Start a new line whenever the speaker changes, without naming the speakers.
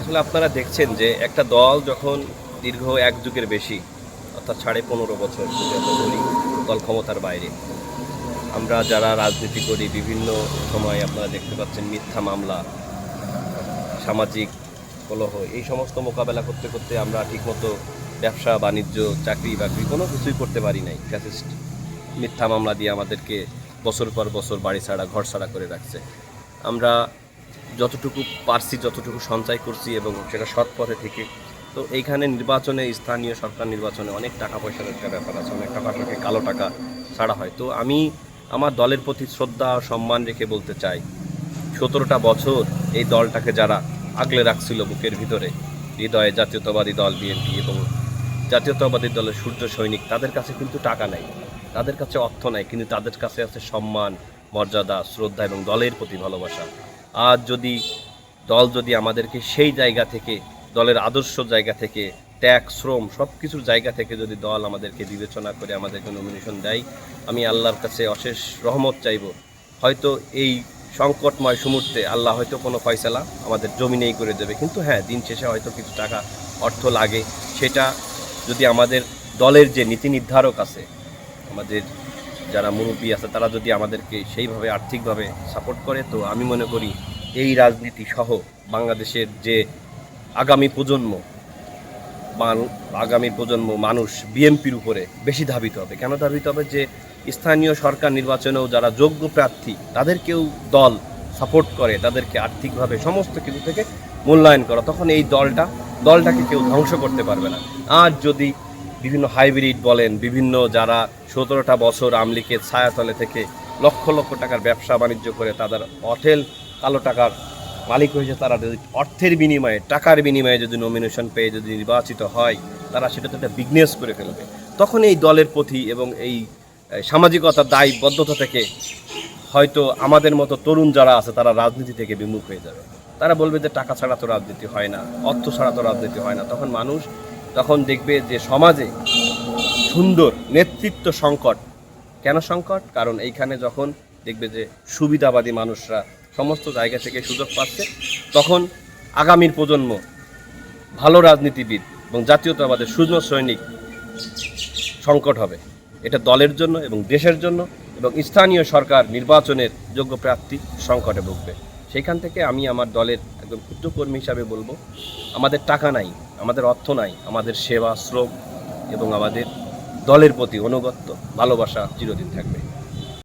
আসলে আপনারা দেখছেন যে একটা দল যখন দীর্ঘ এক যুগের বেশি অর্থাৎ 15.5 বছর যদি আমরা বলি দল ক্ষমতার বাইরে, আমরা যারা রাজনীতি করি বিভিন্ন সময় আপনারা দেখতে পাচ্ছেন মিথ্যা মামলা, সামাজিক কলহ, এই সমস্ত মোকাবেলা করতে করতে আমরা ঠিকমতো ব্যবসা বাণিজ্য চাকরি বাকরি কোনো কিছুই করতে পারি নাই। ফ্যাসিস্ট মিথ্যা মামলা দিয়ে আমাদেরকে বছর পর বছর বাড়ি ছাড়া ঘর ছাড়া করে রাখছে। আমরা যতটুকু পারছি যতটুকু সঞ্চয় করছি এবং সেটা সৎ পথে থেকে, তো এইখানে নির্বাচনে স্থানীয় সরকার নির্বাচনে অনেক টাকা পয়সার একটা ব্যাপার আছে, অনেক টাকা থেকে কালো টাকা ছাড়া হয়। তো আমি আমার দলের প্রতি শ্রদ্ধা ও সম্মান রেখে বলতে চাই, 17টা বছর এই দলটাকে যারা আগলে রাখছিল বুকের ভিতরে হৃদয়ে, জাতীয়তাবাদী দল বিএনপি এবং জাতীয়তাবাদী দলের সূর্য সৈনিক, তাদের কাছে কিন্তু টাকা নাই, তাদের কাছে অর্থ নাই, কিন্তু তাদের কাছে আছে সম্মান, মর্যাদা, শ্রদ্ধা এবং দলের প্রতি ভালোবাসা। আজ যদি আমাদেরকে সেই জায়গা থেকে, দলের আদর্শ জায়গা থেকে, ত্যাগ শ্রম সব কিছুর জায়গা থেকে যদি দল আমাদেরকে বিবেচনা করে আমাদেরকে নমিনেশন দেয়, আমি আল্লাহর কাছে অশেষ রহমত চাইব। হয়তো এই সংকটময় মুহূর্তে আল্লাহ হয়তো কোনো ফয়সালা আমাদের জমিনেই করে দেবে, কিন্তু হ্যাঁ, দিন শেষে হয়তো কিছু টাকা অর্থ লাগে। সেটা যদি আমাদের দলের যে নীতি নির্ধারক আছে, আমাদের যারা মুরব্বী আছে, তারা যদি আমাদেরকে সেইভাবে আর্থিকভাবে সাপোর্ট করে, তো আমি মনে করি এই রাজনীতি সহ বাংলাদেশের যে আগামী প্রজন্ম মানুষ বিএনপির উপরে বেশি ধাবিত হবে। কেন ধাবিত হবে? যে স্থানীয় সরকার নির্বাচনেও যারা যোগ্য প্রার্থী তাদেরকেও দল সাপোর্ট করে, তাদেরকে আর্থিকভাবে সমস্ত কিছু থেকে মূল্যায়ন করা, তখন এই দলটাকে কেউ ধ্বংস করতে পারবে না। আর যদি বিভিন্ন হাইব্রিড বলেন, বিভিন্ন যারা 17টা বছর আওয়ামী লীগের ছায়াতলে থেকে লক্ষ লক্ষ টাকার ব্যবসা বাণিজ্য করে তাদের অঠেল কালো টাকার মালিক হয়েছে, তারা যদি অর্থের বিনিময়ে, টাকার বিনিময়ে যদি নমিনেশন পেয়ে যদি নির্বাচিত হয়, তারা সেটাতে একটা বিজনেস করে ফেলবে। তখন এই দলের প্রতি এবং এই সামাজিকতার দায়বদ্ধতা থেকে হয়তো আমাদের মতো তরুণ যারা আছে তারা রাজনীতি থেকে বিমুখ হয়ে যাবে। তারা বলবে যে টাকা ছাড়া তো রাজনীতি হয় না, অর্থ ছাড়া তো রাজনীতি হয় না। তখন মানুষ দেখবে যে সমাজে সুন্দর নেতৃত্ব সংকট। কেন সংকট? কারণ এইখানে যখন দেখবে যে সুবিধাবাদী মানুষরা সমস্ত জায়গা থেকে সুযোগ পাচ্ছে, তখন আগামীর প্রজন্ম ভালো রাজনীতিবিদ এবং জাতীয়তাবাদের সূর্য সৈনিক সংকট হবে। এটা দলের জন্য এবং দেশের জন্য এবং স্থানীয় সরকার নির্বাচনের যোগ্য প্রার্থী সংকটে ভুগবে। সেইখান থেকে আমি আমার দলের একজন ক্ষুদ্র কর্মী হিসাবে বলবো, আমাদের টাকা নাই, আমাদের অর্থ নাই, আমাদের সেবা শ্রম এবং আমাদের দলের প্রতি অনুগত্য ভালোবাসা চিরদিন থাকবে।